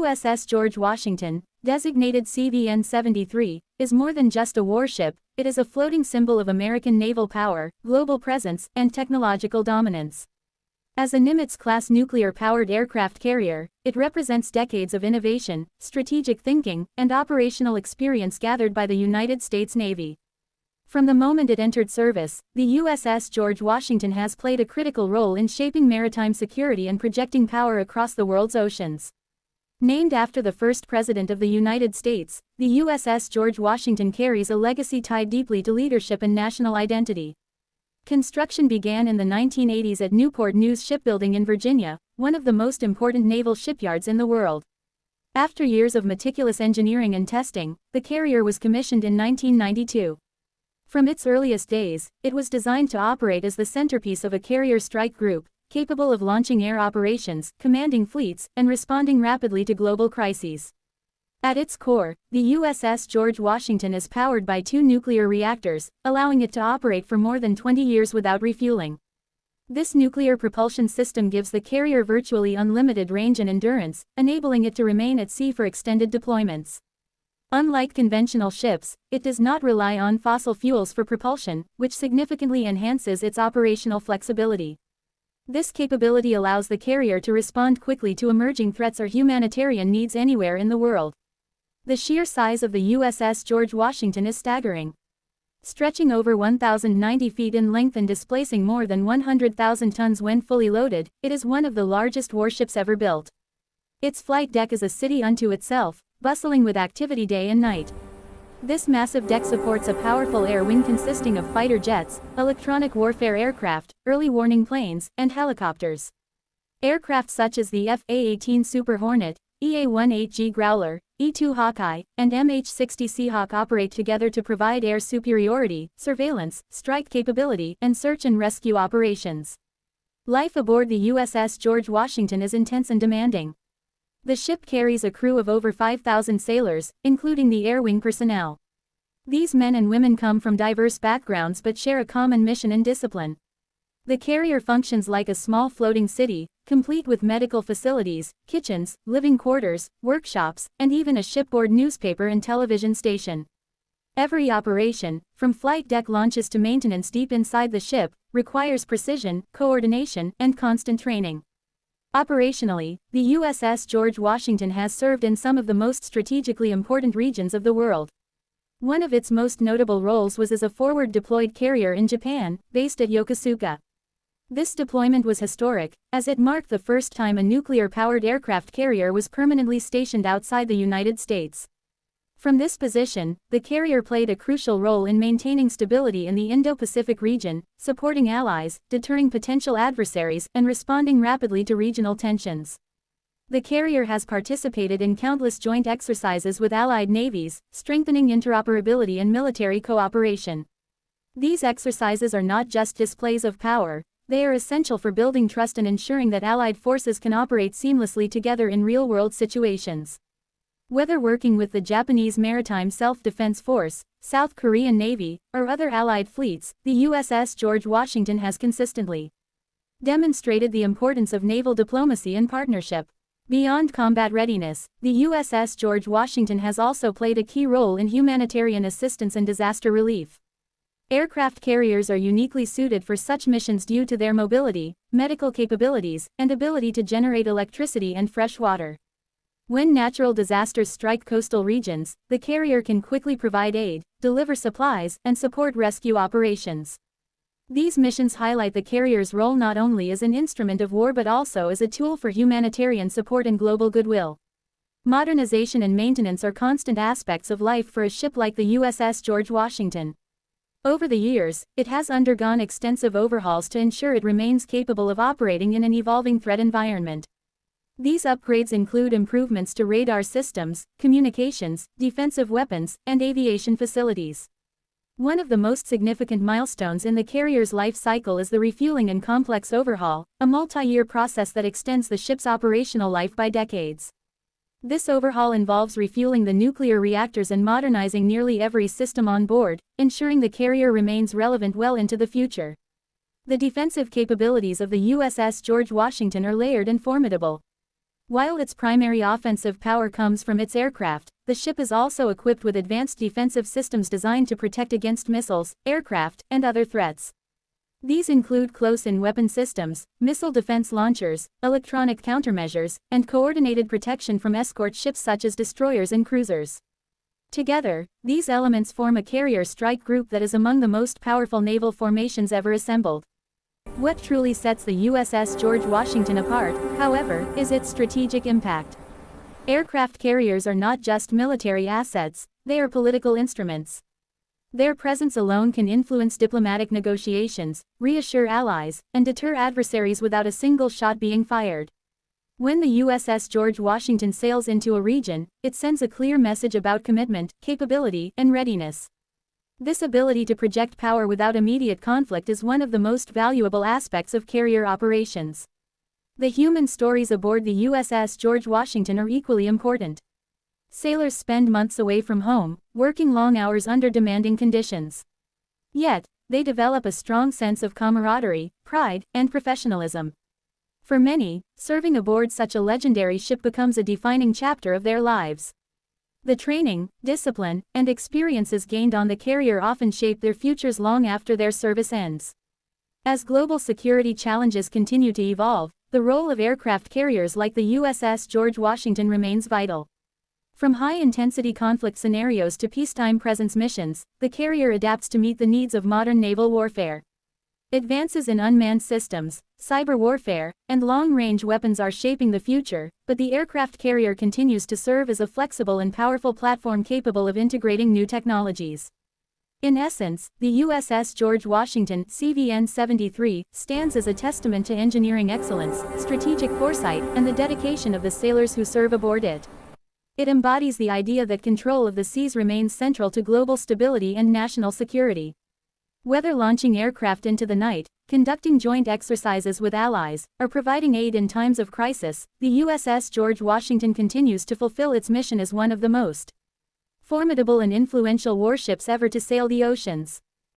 USS George Washington, designated CVN-73, is more than just a warship. It is a floating symbol of American naval power, global presence, and technological dominance. As a Nimitz-class nuclear-powered aircraft carrier, it represents decades of innovation, strategic thinking, and operational experience gathered by the United States Navy. From the moment it entered service, the USS George Washington has played a critical role in shaping maritime security and projecting power across the world's oceans. Named after the first President of the United States, the USS George Washington carries a legacy tied deeply to leadership and national identity. Construction began in the 1980s at Newport News Shipbuilding in Virginia, one of the most important naval shipyards in the world. After years of meticulous engineering and testing, the carrier was commissioned in 1992. From its earliest days, it was designed to operate as the centerpiece of a carrier strike group, capable of launching air operations, commanding fleets, and responding rapidly to global crises. At its core, the USS George Washington is powered by 2 nuclear reactors, allowing it to operate for more than 20 years without refueling. This nuclear propulsion system gives the carrier virtually unlimited range and endurance, enabling it to remain at sea for extended deployments. Unlike conventional ships, it does not rely on fossil fuels for propulsion, which significantly enhances its operational flexibility. This capability allows the carrier to respond quickly to emerging threats or humanitarian needs anywhere in the world. The sheer size of the USS George Washington is staggering. Stretching over 1,090 feet in length and displacing more than 100,000 tons when fully loaded, it is one of the largest warships ever built. Its flight deck is a city unto itself, bustling with activity day and night. This massive deck supports a powerful air wing consisting of fighter jets, electronic warfare aircraft, early warning planes, and helicopters. Aircraft such as the F/A-18 Super Hornet, EA-18G Growler, E-2 Hawkeye, and MH-60 Seahawk operate together to provide air superiority, surveillance, strike capability, and search and rescue operations. Life aboard the USS George Washington is intense and demanding. The ship carries a crew of over 5,000 sailors, including the air wing personnel. These men and women come from diverse backgrounds but share a common mission and discipline. The carrier functions like a small floating city, complete with medical facilities, kitchens, living quarters, workshops, and even a shipboard newspaper and television station. Every operation, from flight deck launches to maintenance deep inside the ship, requires precision, coordination, and constant training. Operationally, the USS George Washington has served in some of the most strategically important regions of the world. One of its most notable roles was as a forward-deployed carrier in Japan, based at Yokosuka. This deployment was historic, as it marked the first time a nuclear-powered aircraft carrier was permanently stationed outside the United States. From this position, the carrier played a crucial role in maintaining stability in the Indo-Pacific region, supporting allies, deterring potential adversaries, and responding rapidly to regional tensions. The carrier has participated in countless joint exercises with allied navies, strengthening interoperability and military cooperation. These exercises are not just displays of power, they are essential for building trust and ensuring that allied forces can operate seamlessly together in real-world situations. Whether working with the Japanese Maritime Self-Defense Force, South Korean Navy, or other allied fleets, the USS George Washington has consistently demonstrated the importance of naval diplomacy and partnership. Beyond combat readiness, the USS George Washington has also played a key role in humanitarian assistance and disaster relief. Aircraft carriers are uniquely suited for such missions due to their mobility, medical capabilities, and ability to generate electricity and fresh water. When natural disasters strike coastal regions, the carrier can quickly provide aid, deliver supplies, and support rescue operations. These missions highlight the carrier's role not only as an instrument of war but also as a tool for humanitarian support and global goodwill. Modernization and maintenance are constant aspects of life for a ship like the USS George Washington. Over the years, it has undergone extensive overhauls to ensure it remains capable of operating in an evolving threat environment. These upgrades include improvements to radar systems, communications, defensive weapons, and aviation facilities. One of the most significant milestones in the carrier's life cycle is the refueling and complex overhaul, a multi-year process that extends the ship's operational life by decades. This overhaul involves refueling the nuclear reactors and modernizing nearly every system on board, ensuring the carrier remains relevant well into the future. The defensive capabilities of the USS George Washington are layered and formidable. While its primary offensive power comes from its aircraft, the ship is also equipped with advanced defensive systems designed to protect against missiles, aircraft, and other threats. These include close-in weapon systems, missile defense launchers, electronic countermeasures, and coordinated protection from escort ships such as destroyers and cruisers. Together, these elements form a carrier strike group that is among the most powerful naval formations ever assembled. What truly sets the USS George Washington apart, however, is its strategic impact. Aircraft carriers are not just military assets, they are political instruments. Their presence alone can influence diplomatic negotiations, reassure allies, and deter adversaries without a single shot being fired. When the USS George Washington sails into a region, it sends a clear message about commitment, capability, and readiness. This ability to project power without immediate conflict is one of the most valuable aspects of carrier operations. The human stories aboard the USS George Washington are equally important. Sailors spend months away from home, working long hours under demanding conditions. Yet, they develop a strong sense of camaraderie, pride, and professionalism. For many, serving aboard such a legendary ship becomes a defining chapter of their lives. The training, discipline, and experiences gained on the carrier often shape their futures long after their service ends. As global security challenges continue to evolve, the role of aircraft carriers like the USS George Washington remains vital. From high-intensity conflict scenarios to peacetime presence missions, the carrier adapts to meet the needs of modern naval warfare. Advances in unmanned systems, cyber warfare, and long-range weapons are shaping the future, but the aircraft carrier continues to serve as a flexible and powerful platform capable of integrating new technologies. In essence, the USS George Washington (CVN-73) stands as a testament to engineering excellence, strategic foresight, and the dedication of the sailors who serve aboard it. It embodies the idea that control of the seas remains central to global stability and national security. Whether launching aircraft into the night, conducting joint exercises with allies, or providing aid in times of crisis, the USS George Washington continues to fulfill its mission as one of the most formidable and influential warships ever to sail the oceans.